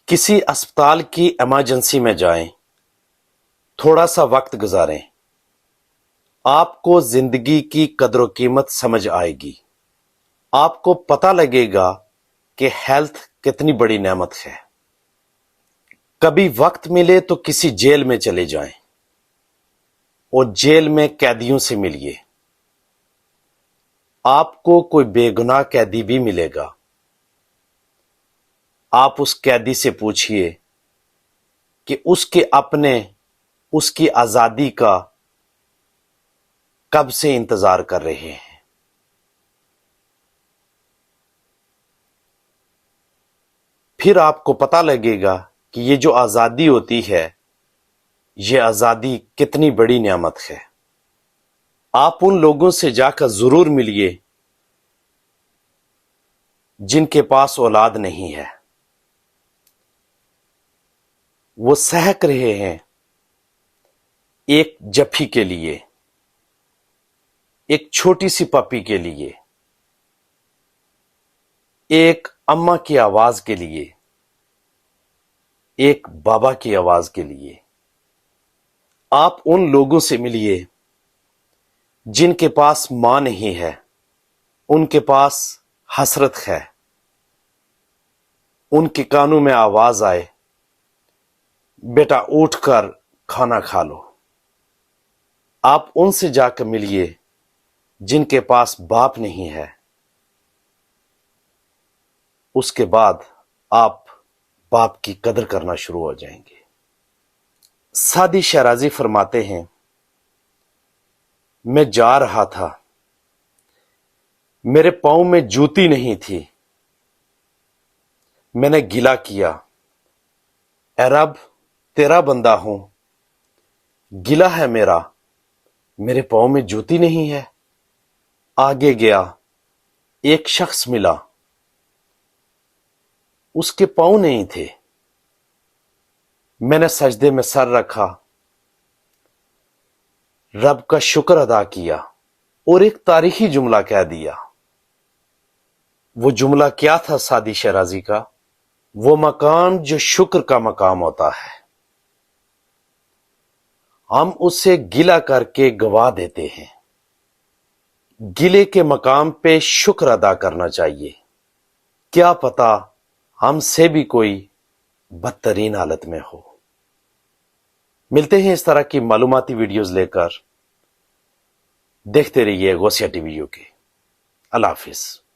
کسی اسپتال کی ایمرجنسی میں جائیں، تھوڑا سا وقت گزاریں، آپ کو زندگی کی قدر و قیمت سمجھ آئے گی۔ آپ کو پتہ لگے گا کہ ہیلتھ کتنی بڑی نعمت ہے۔ کبھی وقت ملے تو کسی جیل میں چلے جائیں اور جیل میں قیدیوں سے ملیے۔ آپ کو کوئی بے گناہ قیدی بھی ملے گا۔ آپ اس قیدی سے پوچھئے کہ اس کی آزادی کا کب سے انتظار کر رہے ہیں۔ پھر آپ کو پتہ لگے گا کہ یہ جو آزادی ہوتی ہے، یہ آزادی کتنی بڑی نعمت ہے۔ آپ ان لوگوں سے جا کر ضرور ملیے جن کے پاس اولاد نہیں ہے۔ وہ سہک رہے ہیں ایک جپھی کے لیے، ایک چھوٹی سی پپی کے لیے، ایک اماں کی آواز کے لیے، ایک بابا کی آواز کے لیے۔ آپ ان لوگوں سے ملیے جن کے پاس ماں نہیں ہے، ان کے پاس حسرت ہے، ان کے کانوں میں آواز آئے، بیٹا اٹھ کر کھانا کھا لو۔ آپ ان سے جا کر ملیے جن کے پاس باپ نہیں ہے۔ اس کے بعد آپ باپ کی قدر کرنا شروع ہو جائیں گے۔ سعدی شیرازی فرماتے ہیں، میں جا رہا تھا، میرے پاؤں میں جوتی نہیں تھی، میں نے گلہ کیا، اے رب تیرا بندہ ہوں، گلہ ہے میرے پاؤں میں جوتی نہیں ہے۔ آگے گیا، ایک شخص ملا، اس کے پاؤں نہیں تھے۔ میں نے سجدے میں سر رکھا، رب کا شکر ادا کیا اور ایک تاریخی جملہ کہہ دیا۔ وہ جملہ کیا تھا سعدی شیرازی کا؟ وہ مقام جو شکر کا مقام ہوتا ہے، ہم اسے گلہ کر کے گوا دیتے ہیں۔ گلے کے مقام پہ شکر ادا کرنا چاہیے۔ کیا پتا ہم سے بھی کوئی بدترین حالت میں ہو۔ ملتے ہیں اس طرح کی معلوماتی ویڈیوز لے کر۔ دیکھتے رہیے غوثیہ ٹی وی UK۔ اللہ حافظ۔